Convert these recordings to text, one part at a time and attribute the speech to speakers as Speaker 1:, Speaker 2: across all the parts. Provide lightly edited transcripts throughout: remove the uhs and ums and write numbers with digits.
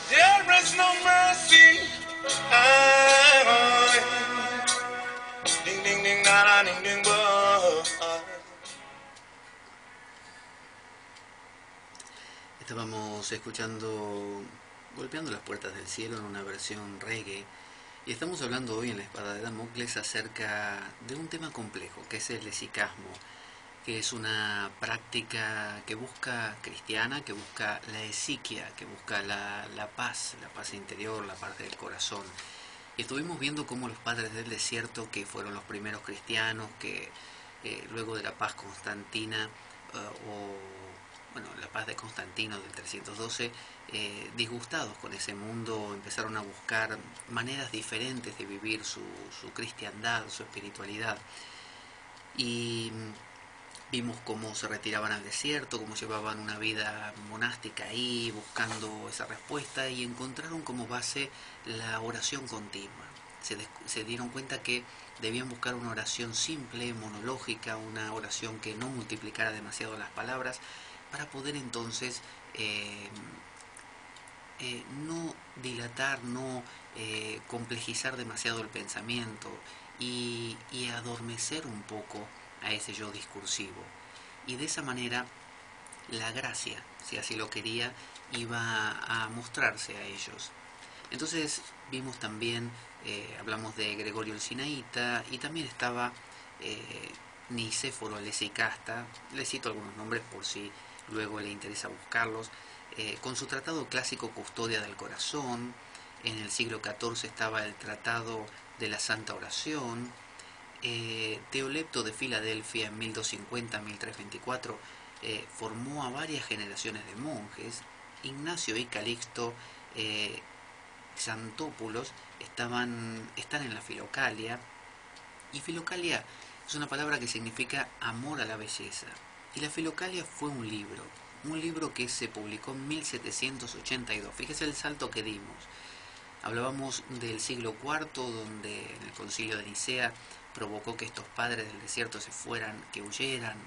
Speaker 1: There is no mercy. Ah, ding ding ding da da ding ding ba.
Speaker 2: Estábamos escuchando Golpeando las puertas del cielo en una versión reggae y estamos hablando hoy en La Espada de Damocles acerca de un tema complejo que es el lesicasmo, que es una práctica que busca cristiana, que busca la esiquia, que busca la paz interior, la paz del corazón. Y estuvimos viendo cómo los padres del desierto, que fueron los primeros cristianos, que luego de la paz constantina, la paz de Constantino del 312, disgustados con ese mundo, empezaron a buscar maneras diferentes de vivir su cristiandad, su espiritualidad. Y vimos cómo se retiraban al desierto, cómo llevaban una vida monástica ahí, buscando esa respuesta, y encontraron como base la oración continua. Se dieron cuenta que debían buscar una oración simple, monológica, una oración que no multiplicara demasiado las palabras, para poder entonces no dilatar, no complejizar demasiado el pensamiento y adormecer un poco a ese yo discursivo. Y de esa manera la gracia, si así lo quería, iba a mostrarse a ellos. Entonces vimos también, hablamos de Gregorio el Sinaíta, y también estaba Nicéforo el Esicasta. Le cito algunos nombres por si luego le interesa buscarlos. Con su tratado clásico Custodia del Corazón. En el siglo XIV estaba el Tratado de la Santa Oración. Teolepto de Filadelfia en 1250-1324 formó a varias generaciones de monjes. Ignacio y Calixto Xanthopoulos están en la Filocalia. Y Filocalia es una palabra que significa amor a la belleza. Y la Filocalia fue un libro que se publicó en 1782. Fíjese el salto que dimos. Hablábamos del siglo IV, donde en el concilio de Nicea provocó que estos padres del desierto que huyeran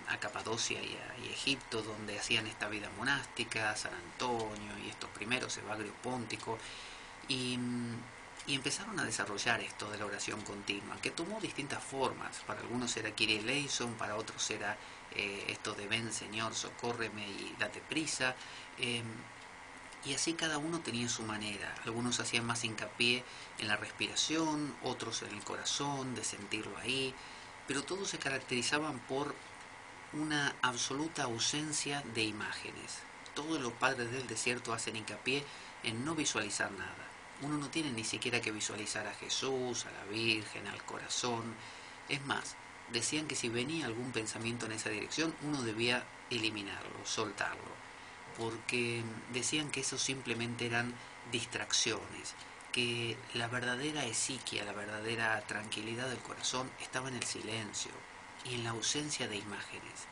Speaker 2: a Capadocia y Egipto, donde hacían esta vida monástica, San Antonio y estos primeros, Evagrio Póntico, y empezaron a desarrollar esto de la oración continua, que tomó distintas formas. Para algunos era Kyrie eleison, para otros era esto de ven Señor, socórreme y date prisa. Y así cada uno tenía su manera. Algunos hacían más hincapié en la respiración, otros en el corazón, de sentirlo ahí, pero todos se caracterizaban por una absoluta ausencia de imágenes. Todos los padres del desierto hacen hincapié en no visualizar nada. Uno no tiene ni siquiera que visualizar a Jesús, a la Virgen, al corazón. Es más, decían que si venía algún pensamiento en esa dirección, uno debía eliminarlo, soltarlo, porque decían que eso simplemente eran distracciones, que la verdadera esiquia, la verdadera tranquilidad del corazón estaba en el silencio y en la ausencia de imágenes.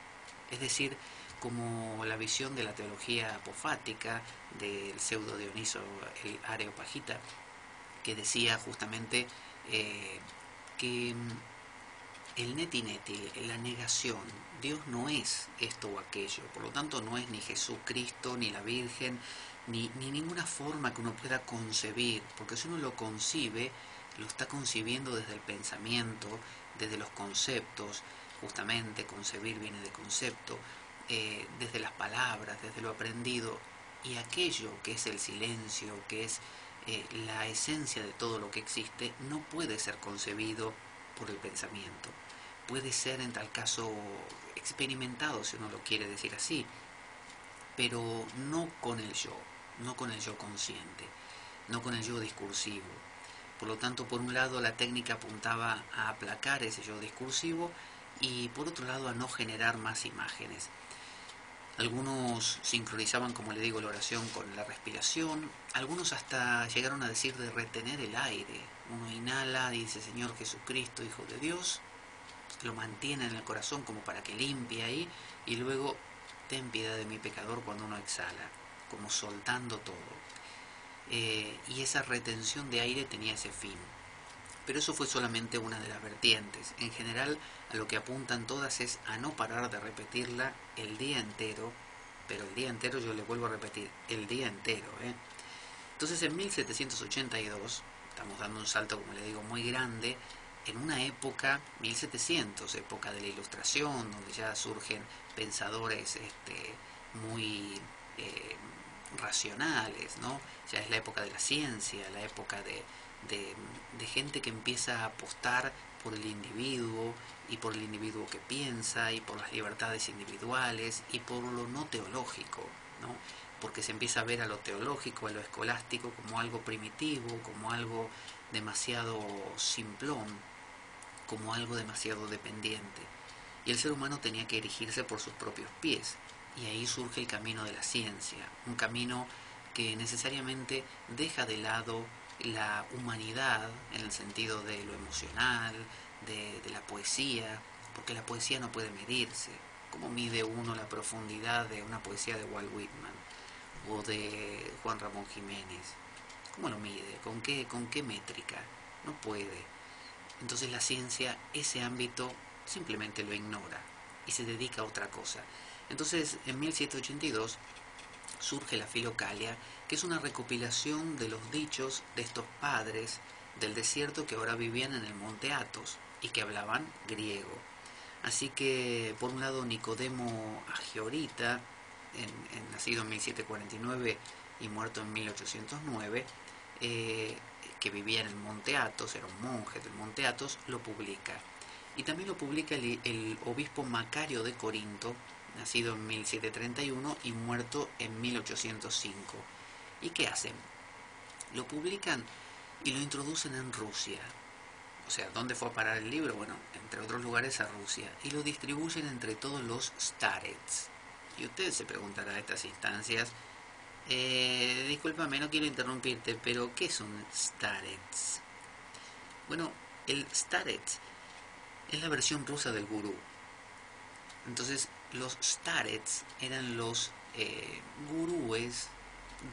Speaker 2: Es decir, como la visión de la teología apofática del pseudo Dioniso el Areopagita, que decía justamente que el neti neti, la negación, Dios no es esto o aquello, por lo tanto no es ni Jesucristo, ni la Virgen, ni ninguna forma que uno pueda concebir, porque si uno lo concibe, lo está concibiendo desde el pensamiento, desde los conceptos. Justamente concebir viene de concepto, desde las palabras, desde lo aprendido, y aquello que es el silencio, que es la esencia de todo lo que existe, no puede ser concebido por el pensamiento. Puede ser en tal caso experimentado, si uno lo quiere decir así, pero no con el yo, no con el yo consciente, no con el yo discursivo. Por lo tanto, por un lado la técnica apuntaba a aplacar ese yo discursivo y por otro lado a no generar más imágenes. Algunos sincronizaban, como le digo, la oración con la respiración. Algunos hasta llegaron a decir de retener el aire. Uno inhala, dice Señor Jesucristo, Hijo de Dios, lo mantiene en el corazón como para que limpie ahí, y luego ten piedad de mi pecador cuando uno exhala, como soltando todo. Y esa retención de aire tenía ese fin. Pero eso fue solamente una de las vertientes. En general, a lo que apuntan todas es a no parar de repetirla el día entero, pero el día entero, yo le vuelvo a repetir, el día entero. Entonces en 1782, estamos dando un salto, como le digo, muy grande, en una época, 1700, época de la Ilustración, donde ya surgen pensadores muy racionales, ¿no? Ya es la época de la ciencia, la época de gente que empieza a apostar por el individuo y por el individuo que piensa y por las libertades individuales y por lo no teológico, ¿no? Porque se empieza a ver a lo teológico, a lo escolástico como algo primitivo, como algo demasiado simplón, como algo demasiado dependiente. Y el ser humano tenía que erigirse por sus propios pies. Y ahí surge el camino de la ciencia, un camino que necesariamente deja de lado la humanidad en el sentido de lo emocional, de la poesía, porque la poesía no puede medirse. ¿Cómo mide uno la profundidad de una poesía de Walt Whitman o de Juan Ramón Jiménez? ¿Cómo lo mide? ¿Con qué métrica? No puede. Entonces la ciencia ese ámbito simplemente lo ignora y se dedica a otra cosa. Entonces en 1782 surge la Filocalia, que es una recopilación de los dichos de estos padres del desierto que ahora vivían en el monte Athos y que hablaban griego. Así que por un lado Nicodemo Agiorita, nacido en 1749 y muerto en 1809, que vivía en el monte Athos, era un monje del monte Athos, lo publica. Y también lo publica el obispo Macario de Corinto, nacido en 1731 y muerto en 1805. ¿Y qué hacen? Lo publican y lo introducen en Rusia. O sea, ¿dónde fue a parar el libro? Bueno, entre otros lugares a Rusia. Y lo distribuyen entre todos los starets. Y usted se preguntará a estas instancias, discúlpame, no quiero interrumpirte, pero ¿qué son starets? Bueno, el starets es la versión rusa del gurú. Entonces, los starets eran los gurúes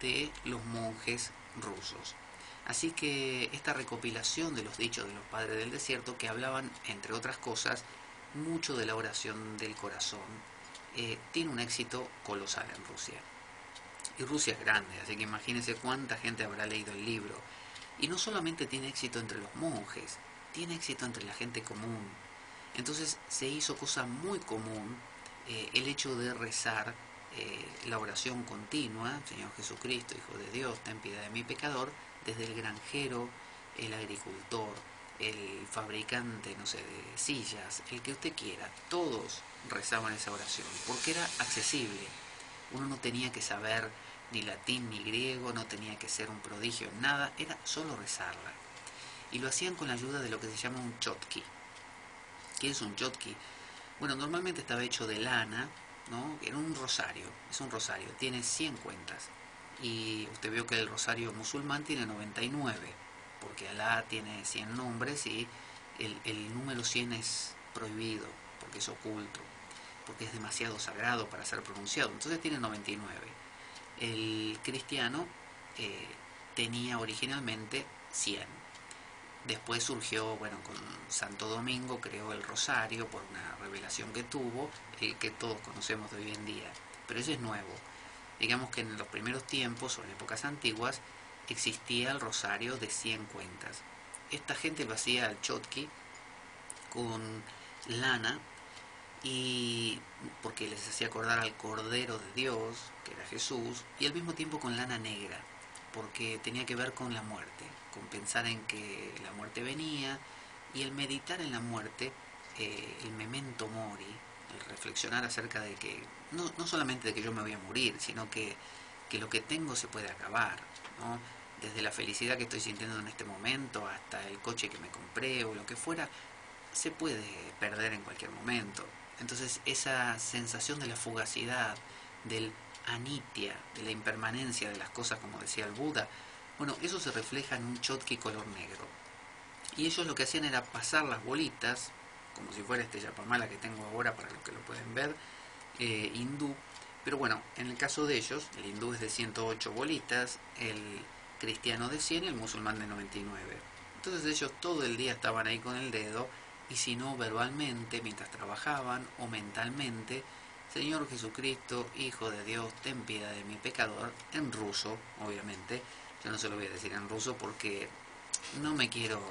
Speaker 2: de los monjes rusos. Así que esta recopilación de los dichos de los padres del desierto, que hablaban, entre otras cosas, mucho de la oración del corazón, tiene un éxito colosal en Rusia. Y Rusia es grande, así que imagínense cuánta gente habrá leído el libro. Y no solamente tiene éxito entre los monjes, tiene éxito entre la gente común. Entonces se hizo cosa muy común el hecho de rezar la oración continua, Señor Jesucristo, Hijo de Dios, ten piedad de mi pecador, desde el granjero, el agricultor, el fabricante, no sé, de sillas, el que usted quiera, todos rezaban esa oración, porque era accesible. Uno no tenía que saber ni latín ni griego, no tenía que ser un prodigio en nada, era solo rezarla. Y lo hacían con la ayuda de lo que se llama un chotki. ¿Qué es un chotki? Bueno, normalmente estaba hecho de lana, ¿no? Era un rosario, es un rosario, tiene 100 cuentas. Y usted vio que el rosario musulmán tiene 99, porque Alá tiene 100 nombres y el número 100 es prohibido, porque es oculto, porque es demasiado sagrado para ser pronunciado, entonces tiene 99. El cristiano tenía originalmente 100. Después surgió, bueno, con Santo Domingo creó el rosario por una revelación que tuvo, que todos conocemos de hoy en día, pero eso es nuevo. Digamos que en los primeros tiempos o en épocas antiguas existía el rosario de 100 cuentas. Esta gente lo hacía al chotki con lana, y porque les hacía acordar al Cordero de Dios, que era Jesús, y al mismo tiempo con lana negra, porque tenía que ver con la muerte, con pensar en que la muerte venía, y el meditar en la muerte, el memento mori, el reflexionar acerca de que, no solamente de que yo me voy a morir, sino que lo que tengo se puede acabar, ¿no? Desde la felicidad que estoy sintiendo en este momento hasta el coche que me compré o lo que fuera, se puede perder en cualquier momento. Entonces esa sensación de la fugacidad, del anitya, de la impermanencia de las cosas, como decía el Buda, bueno, eso se refleja en un chotki color negro. Y ellos lo que hacían era pasar las bolitas, como si fuera este yapamala que tengo ahora para los que lo pueden ver, hindú. Pero bueno, en el caso de ellos, el hindú es de 108 bolitas, el cristiano de 100 y el musulmán de 99. Entonces ellos todo el día estaban ahí con el dedo, y si no verbalmente, mientras trabajaban, o mentalmente: Señor Jesucristo, Hijo de Dios, ten piedad de mi pecador, en ruso, obviamente. Yo no se lo voy a decir en ruso porque no me quiero,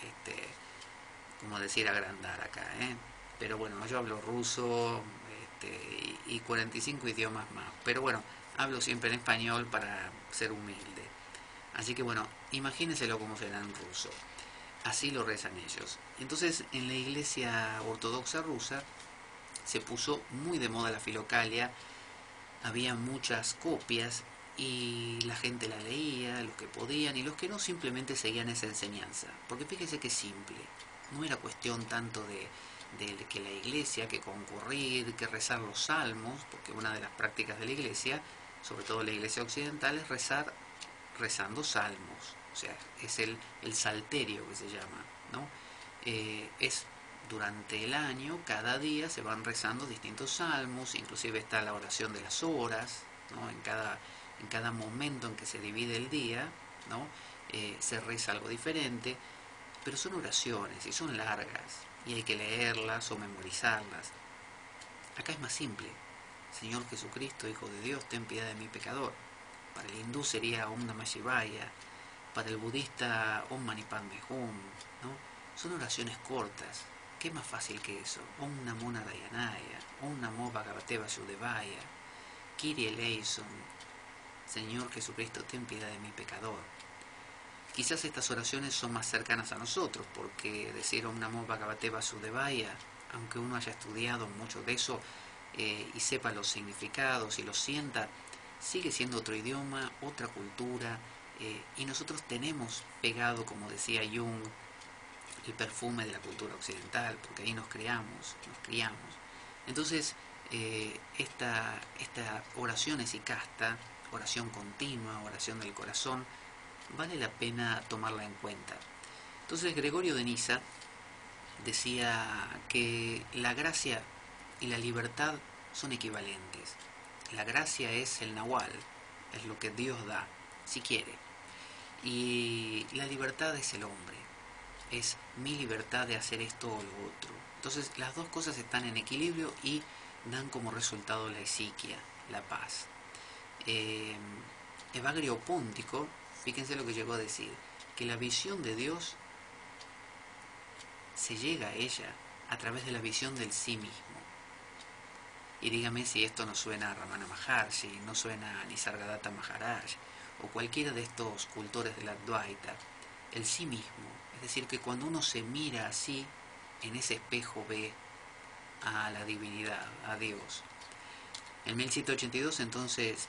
Speaker 2: este, como decir, agrandar acá, ¿eh? Pero bueno, yo hablo ruso, y 45 idiomas más. Pero bueno, hablo siempre en español para ser humilde. Así que bueno, imagínenselo como será en ruso. Así lo rezan ellos. Entonces, en la iglesia ortodoxa rusa se puso muy de moda la filocalia, había muchas copias y la gente la leía, los que podían y los que no simplemente seguían esa enseñanza. Porque fíjese que es simple, no era cuestión tanto de que la iglesia, que concurrir, que rezar los salmos, porque una de las prácticas de la iglesia, sobre todo la iglesia occidental, es rezar rezando salmos, o sea, es el salterio que se llama, ¿no? Es durante el año, cada día se van rezando distintos salmos, inclusive está la oración de las horas, ¿no? En cada momento en que se divide el día, ¿no? Se reza algo diferente, pero son oraciones y son largas, y hay que leerlas o memorizarlas. Acá es más simple: Señor Jesucristo, Hijo de Dios, ten piedad de mi pecador. Para el hindú sería Om Namah Shivaya, para el budista Om Mani Padme Hum, ¿no? Son oraciones cortas. ¿Qué más fácil que eso? Om Namo Narayanaya, Om Namo Bhagavate Vasudevaya, Kyrie eleison, Señor Jesucristo, ten piedad de mi pecador. Quizás estas oraciones son más cercanas a nosotros, porque decir Om Namo Bhagavate Vasudevaya, aunque uno haya estudiado mucho de eso y sepa los significados y los sienta, sigue siendo otro idioma, otra cultura, y nosotros tenemos pegado, como decía Jung, el perfume de la cultura occidental, porque ahí nos criamos. Entonces, esta oración esicasta, oración continua, oración del corazón, vale la pena tomarla en cuenta. Entonces, Gregorio de Niza decía que la gracia y la libertad son equivalentes. La gracia es el nahual, es lo que Dios da, si quiere. Y la libertad es el hombre, es mi libertad de hacer esto o lo otro. Entonces las dos cosas están en equilibrio y dan como resultado la esiquia, la paz. Evagrio Póntico, fíjense lo que llegó a decir, que la visión de Dios se llega a ella a través de la visión del sí mismo. Y dígame si esto no suena a Ramana Maharshi, no suena a Nisargadatta Maharaj o cualquiera de estos cultores de la Advaita. El sí mismo, es decir, que cuando uno se mira así, en ese espejo ve a la divinidad, a Dios. En 1182 entonces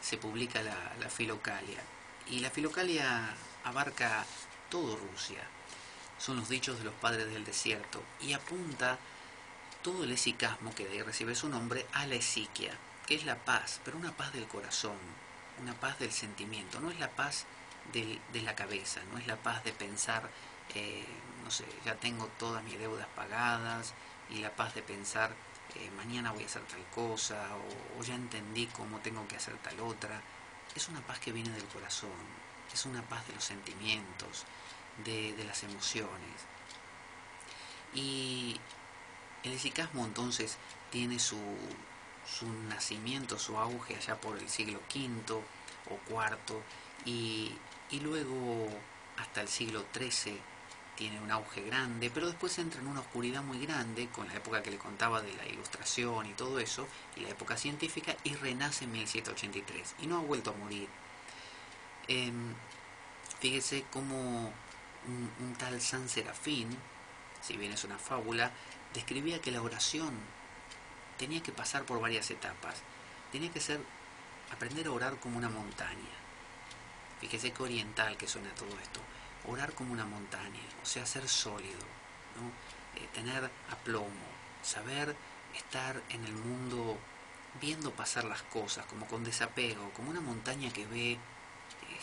Speaker 2: se publica la Filocalia, y la Filocalia abarca todo Rusia. Son los dichos de los padres del desierto y apunta todo el esicasmo, que de ahí recibe su nombre, a la esiquia, que es la paz, pero una paz del corazón, una paz del sentimiento. No es la paz de la cabeza, no es la paz de pensar, no sé, ya tengo todas mis deudas pagadas, y la paz de pensar, mañana voy a hacer tal cosa, o ya entendí cómo tengo que hacer tal otra. Es una paz que viene del corazón, es una paz de los sentimientos, de las emociones. Y el esicasmo entonces tiene su nacimiento, su auge allá por el siglo V o IV, y luego hasta el siglo XIII tiene un auge grande, pero después entra en una oscuridad muy grande con la época que le contaba de la Ilustración y todo eso, y la época científica, y renace en 1783 y no ha vuelto a morir. Fíjese cómo un tal San Serafín, si bien es una fábula, describía que la oración tenía que pasar por varias etapas. Tenía que ser aprender a orar como una montaña. Fíjese qué oriental que suena todo esto. Orar como una montaña, o sea, ser sólido, ¿no? Tener aplomo, saber estar en el mundo viendo pasar las cosas, como con desapego, como una montaña que ve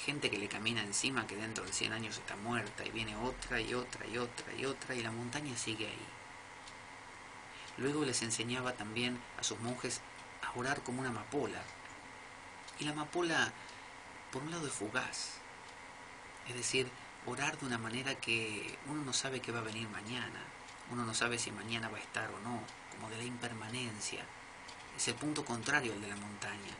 Speaker 2: gente que le camina encima, que dentro de 100 años está muerta, y viene otra y otra y otra y otra, y la montaña sigue ahí. Luego les enseñaba también a sus monjes a orar como una amapola. Y la amapola, por un lado, es fugaz, es decir, orar de una manera que uno no sabe qué va a venir mañana, uno no sabe si mañana va a estar o no, como de la impermanencia. Es el punto contrario al de la montaña.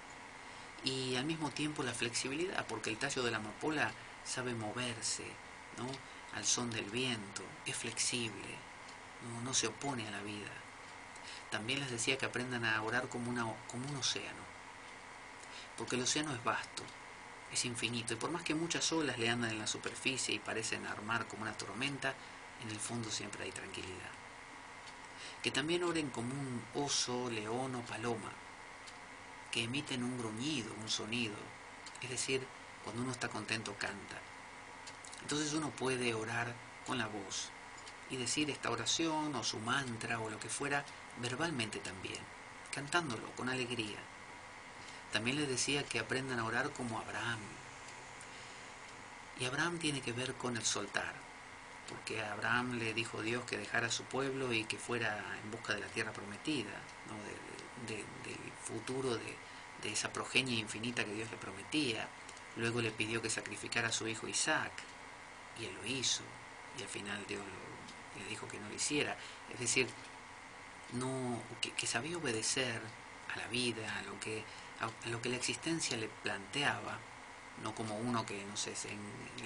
Speaker 2: Y al mismo tiempo la flexibilidad, porque el tallo de la amapola sabe moverse, ¿no?, al son del viento, es flexible, no se opone a la vida. También les decía que aprendan a orar como un océano, porque el océano es vasto, es infinito, y por más que muchas olas le andan en la superficie y parecen armar como una tormenta, en el fondo siempre hay tranquilidad. Que también oren como un oso, león o paloma, que emiten un gruñido, un sonido, es decir, cuando uno está contento canta. Entonces uno puede orar con la voz y decir esta oración o su mantra o lo que fuera verbalmente también, cantándolo con alegría. También les decía que aprendan a orar como Abraham. Y Abraham tiene que ver con el soltar, porque a Abraham le dijo Dios que dejara su pueblo y que fuera en busca de la tierra prometida, ¿no?, del futuro de esa progenie infinita que Dios le prometía. Luego le pidió que sacrificara a su hijo Isaac, y él lo hizo, y al final Dios le dijo que no lo hiciera. Es decir, que sabía obedecer a la vida, a lo que la existencia le planteaba, no como uno que, no sé,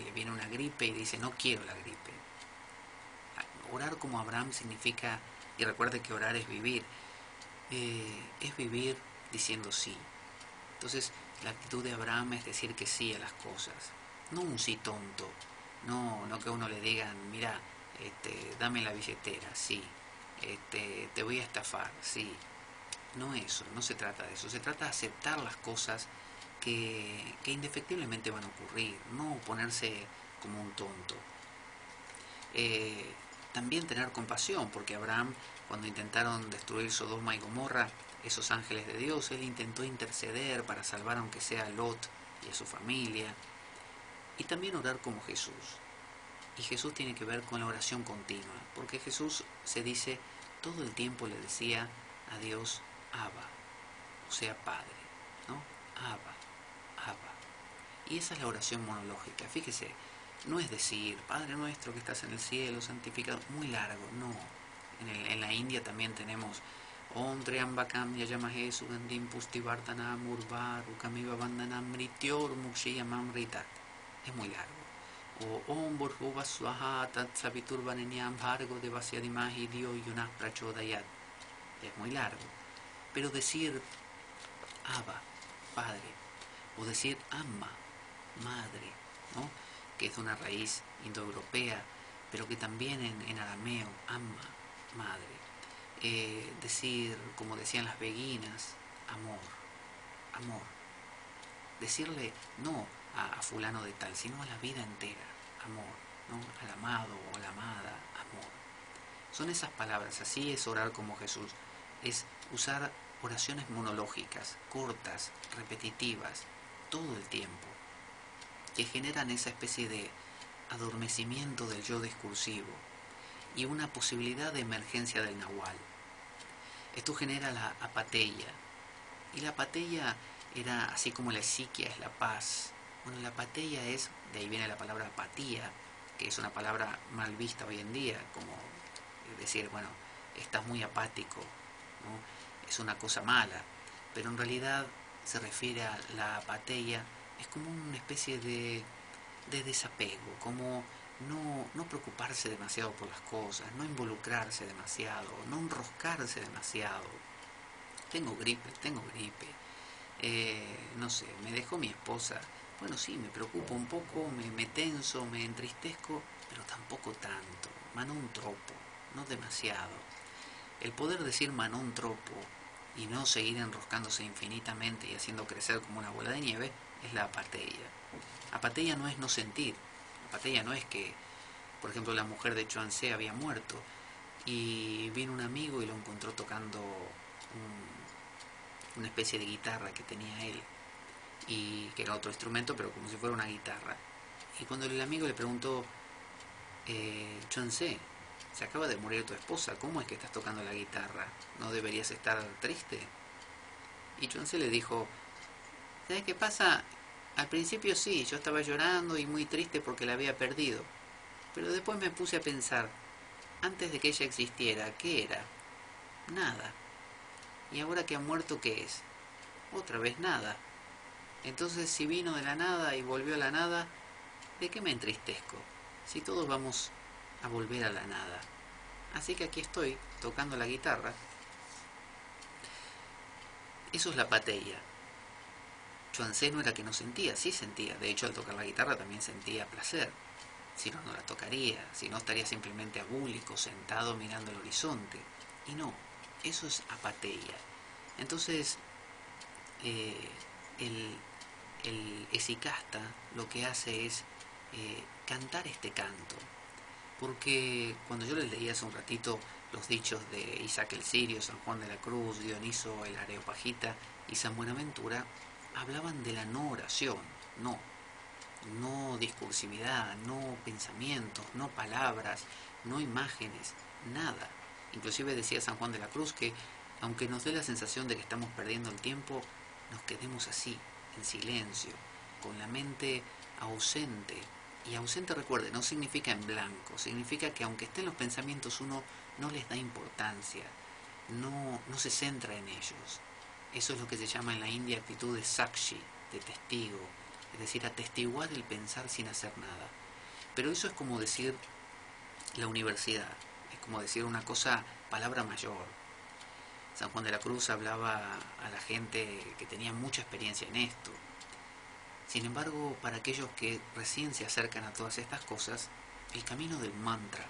Speaker 2: le viene una gripe y dice, no quiero la gripe. Orar como Abraham significa, y recuerde que orar es vivir diciendo sí. Entonces, la actitud de Abraham es decir que sí a las cosas, no un sí tonto, no que a uno le digan, mira, dame la billetera, sí, te voy a estafar, sí. No eso, no se trata de eso, se trata de aceptar las cosas que indefectiblemente van a ocurrir, no ponerse como un tonto. También tener compasión, porque Abraham, cuando intentaron destruir Sodoma y Gomorra, esos ángeles de Dios, él intentó interceder para salvar aunque sea a Lot y a su familia. Y también orar como Jesús. Y Jesús tiene que ver con la oración continua, porque Jesús se dice, todo el tiempo le decía a Dios, Abba, o sea, Padre, ¿no? Abba, Abba. Y esa es la oración monológica. Fíjese, no es decir, Padre nuestro que estás en el cielo, santificado, muy largo, no. En la India también tenemos Om Triambakam Yajamahe Sugandim Pustivartanam Urvarukamiva Vandanam Mrityor Mukshiyamam Ritat. Es muy largo. O Om Burhuva Swaha Tat Saviturvaneniam Bhargo Devasyadimahi Dio Yunah Prachodayat. Es muy largo. Pero decir Abba, Padre, o decir Amma, Madre, ¿no?, que es de una raíz indoeuropea, pero que también en arameo, Amma, Madre. Decir, como decían las beguinas, amor, amor. Decirle no a fulano de tal, sino a la vida entera, amor, ¿no?, al amado o a la amada, amor. Son esas palabras, así es orar como Jesús, es usar oraciones monológicas, cortas, repetitivas, todo el tiempo, que generan esa especie de adormecimiento del yo discursivo y una posibilidad de emergencia del nahual. Esto genera la apateia, y la apateia era así como la psiquia es la paz. Bueno, la apateia es, de ahí viene la palabra apatía, que es una palabra mal vista hoy en día, como decir, bueno, estás muy apático, ¿no?, es una cosa mala, pero en realidad se refiere a la apateia, es como una especie de desapego, como no preocuparse demasiado por las cosas, no involucrarse demasiado, no enroscarse demasiado. Tengo gripe, no sé, me dejó mi esposa, bueno, sí, me preocupo un poco, me tenso, me entristezco, pero tampoco tanto, manón tropo, no demasiado. El poder decir manón tropo y no seguir enroscándose infinitamente y haciendo crecer como una bola de nieve es la apateia. Apateia no es no sentir, apateia no es que, por ejemplo, la mujer de Chuanzé había muerto y vino un amigo y lo encontró tocando una especie de guitarra que tenía él, y que era otro instrumento, pero como si fuera una guitarra. Y cuando el amigo le preguntó, Chuanzé, se acaba de morir tu esposa, ¿cómo es que estás tocando la guitarra? ¿No deberías estar triste? Y Chuanzé le dijo, ¿sabes qué pasa? Al principio sí, yo estaba llorando y muy triste porque la había perdido, pero después me puse a pensar, antes de que ella existiera, ¿qué era? Nada. Y ahora que ha muerto, ¿qué es? Otra vez nada. Entonces, si vino de la nada y volvió a la nada, ¿de qué me entristezco? Si todos vamos a volver a la nada. Así que aquí estoy, tocando la guitarra. Eso es la pateia. Chuancé no era que no sentía, sí sentía. De hecho, al tocar la guitarra también sentía placer. Si no, no la tocaría. Si no, estaría simplemente abúlico, sentado mirando el horizonte. Y no, eso es apateia. Entonces, eh, el, el esicasta lo que hace es cantar este canto. Porque cuando yo les leía hace un ratito los dichos de Isaac el Sirio, San Juan de la Cruz, Dioniso el Areopagita y San Buenaventura, hablaban de la no oración, no discursividad, no pensamientos, no palabras, no imágenes, nada. Inclusive decía San Juan de la Cruz que aunque nos dé la sensación de que estamos perdiendo el tiempo, nos quedemos así, en silencio, con la mente ausente. Y ausente, recuerde, no significa en blanco, significa que aunque estén los pensamientos uno no les da importancia, no se centra en ellos. Eso es lo que se llama en la India actitud de sakshi, de testigo, es decir, atestiguar el pensar sin hacer nada. Pero eso es como decir la universidad, es como decir una cosa, palabra mayor. San Juan de la Cruz hablaba a la gente que tenía mucha experiencia en esto. Sin embargo, para aquellos que recién se acercan a todas estas cosas, el camino del mantra,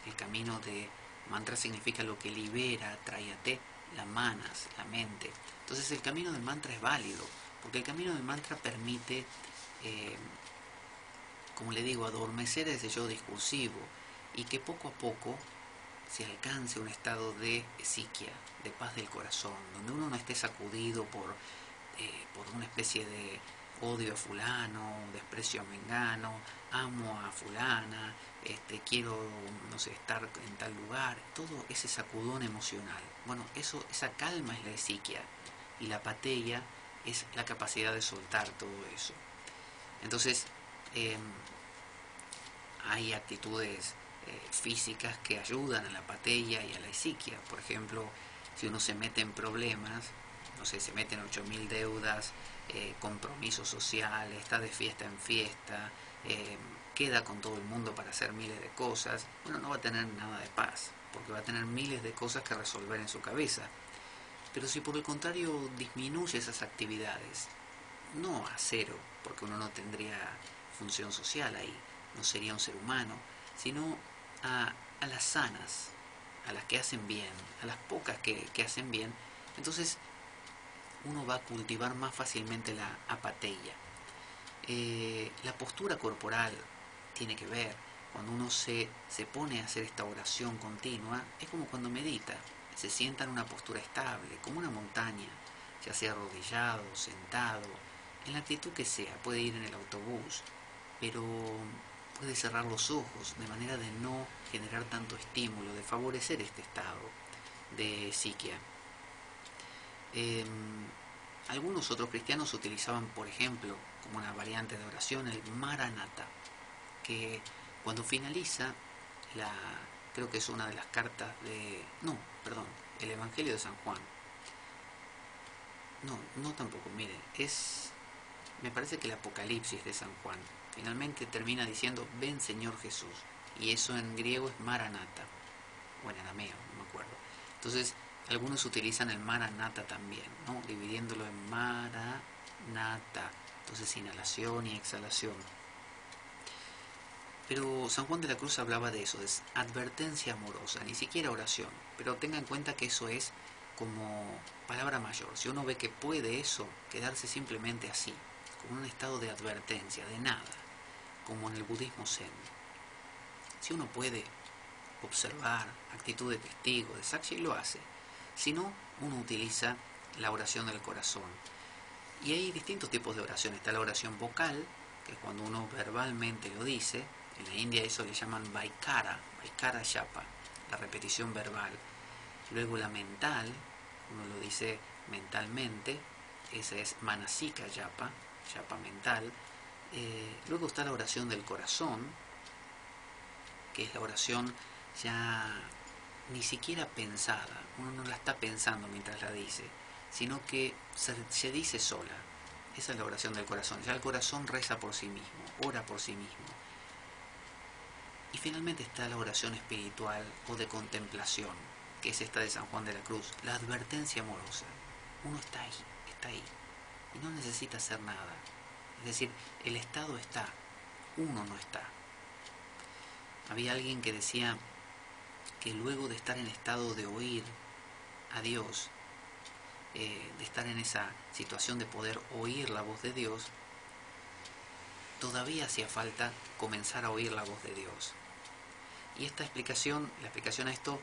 Speaker 2: el camino de mantra significa lo que libera, trae a té, la manas, la mente. Entonces el camino del mantra es válido, porque el camino del mantra permite, eh, como le digo, adormecer ese yo discursivo y que poco a poco se alcance un estado de psiquia, de paz del corazón, donde uno no esté sacudido por una especie de odio a fulano, desprecio a mengano, amo a fulana, quiero, no sé, estar en tal lugar, todo ese sacudón emocional. Bueno, esa calma es la psiquia y la pateia es la capacidad de soltar todo eso. Entonces, eh, hay actitudes físicas que ayudan a la pateia y a la psiquia. Por ejemplo, si uno se mete en problemas, no sé, se mete en 8.000 deudas, compromisos sociales, está de fiesta en fiesta, queda con todo el mundo para hacer miles de cosas, bueno, no va a tener nada de paz, porque va a tener miles de cosas que resolver en su cabeza. Pero si por el contrario disminuye esas actividades, no a cero, porque uno no tendría función social ahí, no sería un ser humano, sino a las sanas, a las que hacen bien, a las pocas que hacen bien, entonces uno va a cultivar más fácilmente la apateia. La postura corporal tiene que ver, cuando uno se pone a hacer esta oración continua, es como cuando medita, se sienta en una postura estable, como una montaña, ya sea arrodillado, sentado, en la actitud que sea, puede ir en el autobús, pero puede cerrar los ojos de manera de no generar tanto estímulo, de favorecer este estado de psiquia. Algunos otros cristianos utilizaban, por ejemplo, como una variante de oración, el Maranatha, que cuando finaliza la, creo que es una de las cartas de, no, perdón, el Evangelio de San Juan. No tampoco, mire, me parece que el Apocalipsis de San Juan finalmente termina diciendo, ven Señor Jesús, y eso en griego es Maranatha, o en arameo, no me acuerdo. Entonces, algunos utilizan el Maranatha también, ¿no? Dividiéndolo en Maranatha, entonces inhalación y exhalación. Pero San Juan de la Cruz hablaba de eso, es advertencia amorosa, ni siquiera oración. Pero tenga en cuenta que eso es como palabra mayor. Si uno ve que puede eso, quedarse simplemente así, como un estado de advertencia, de nada, como en el budismo zen. Si uno puede observar, actitud de testigo, de sakshi, lo hace. Si no, uno utiliza la oración del corazón. Y hay distintos tipos de oración. Está la oración vocal, que es cuando uno verbalmente lo dice. En la India eso le llaman vaikara japa, la repetición verbal. Luego la mental, uno lo dice mentalmente, esa es manasika japa. chapa mental. Luego está la oración del corazón, que es la oración ya ni siquiera pensada, uno no la está pensando mientras la dice, sino que se dice sola. Esa es la oración del corazón, ya el corazón reza por sí mismo, ora por sí mismo. Y finalmente está la oración espiritual o de contemplación, que es esta de San Juan de la Cruz, la advertencia amorosa. Uno está ahí, y no necesita hacer nada. Es decir, el estado está, uno no está. Había alguien que decía que luego de estar en estado de oír a Dios, de estar en esa situación de poder oír la voz de Dios, todavía hacía falta comenzar a oír la voz de Dios. Y esta explicación, la explicación a esto,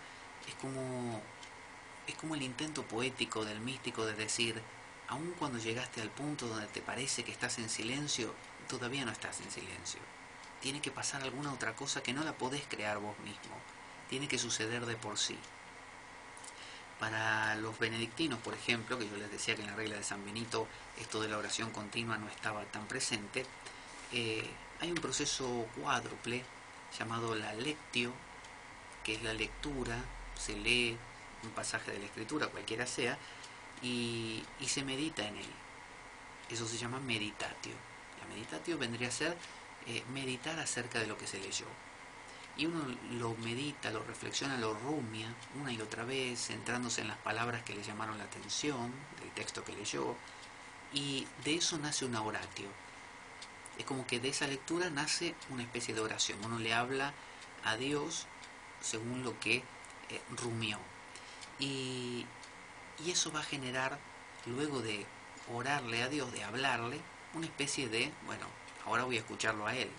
Speaker 2: es como el intento poético del místico de decir, aun cuando llegaste al punto donde te parece que estás en silencio, todavía no estás en silencio. Tiene que pasar alguna otra cosa que no la podés crear vos mismo. Tiene que suceder de por sí. Para los benedictinos, por ejemplo, que yo les decía que en la regla de San Benito esto de la oración continua no estaba tan presente, hay un proceso cuádruple llamado la lectio, que es la lectura, se lee un pasaje de la Escritura, cualquiera sea, y se medita en él. Eso se llama meditatio. La meditatio vendría a ser meditar acerca de lo que se leyó. Y uno lo medita, lo reflexiona, lo rumia una y otra vez, centrándose en las palabras que le llamaron la atención del texto que leyó, y de eso nace una oratio. Es como que de esa lectura nace una especie de oración. Uno le habla a Dios según lo que rumió. Y eso va a generar, luego de orarle a Dios, de hablarle, una especie de, bueno, ahora voy a escucharlo a Él.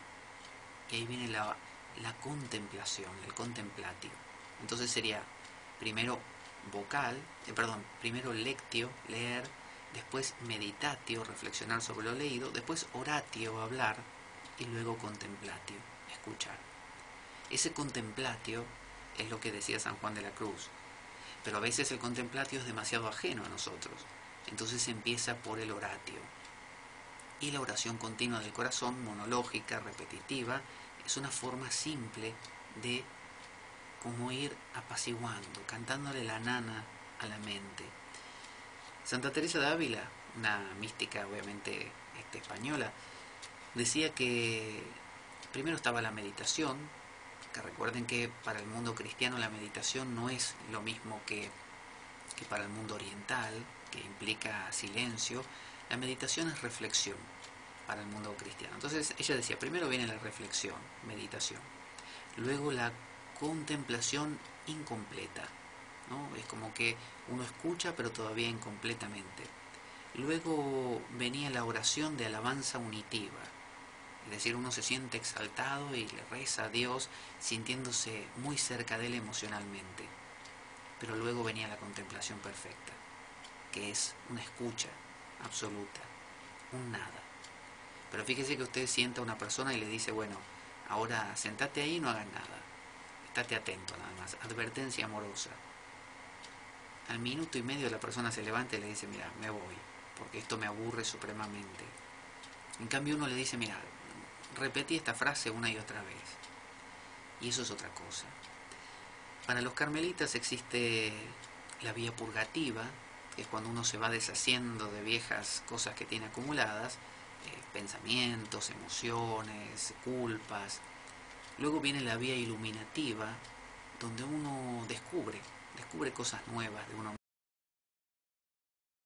Speaker 2: Y ahí viene la contemplación, el contemplatio. Entonces sería primero primero lectio, leer, después meditatio, reflexionar sobre lo leído, después oratio, hablar, y luego contemplatio, escuchar. Ese contemplatio es lo que decía San Juan de la Cruz, pero a veces el contemplatio es demasiado ajeno a nosotros, entonces empieza por el oratio. Y la oración continua del corazón, monológica, repetitiva, es una forma simple de como ir apaciguando, cantándole la nana a la mente. Santa Teresa de Ávila, una mística obviamente española, decía que primero estaba la meditación, que recuerden que para el mundo cristiano la meditación no es lo mismo que para el mundo oriental, que implica silencio. La meditación es reflexión para el mundo cristiano. Entonces ella decía, primero viene la reflexión, meditación, luego la contemplación incompleta, ¿no? Es como que uno escucha pero todavía incompletamente. Luego venía la oración de alabanza unitiva, es decir, uno se siente exaltado y le reza a Dios sintiéndose muy cerca de Él emocionalmente. Pero luego venía la contemplación perfecta, que es una escucha absoluta, un nada. Pero fíjese que usted sienta a una persona y le dice, bueno, ahora sentate ahí y no hagas nada. Estate atento nada más. Advertencia amorosa. Al minuto y medio la persona se levanta y le dice, mira, me voy, porque esto me aburre supremamente. En cambio uno le dice, mira, repetí esta frase una y otra vez. Y eso es otra cosa. Para los carmelitas existe la vía purgativa, que es cuando uno se va deshaciendo de viejas cosas que tiene acumuladas, pensamientos, emociones, culpas. Luego viene la vía iluminativa, donde uno descubre cosas nuevas de uno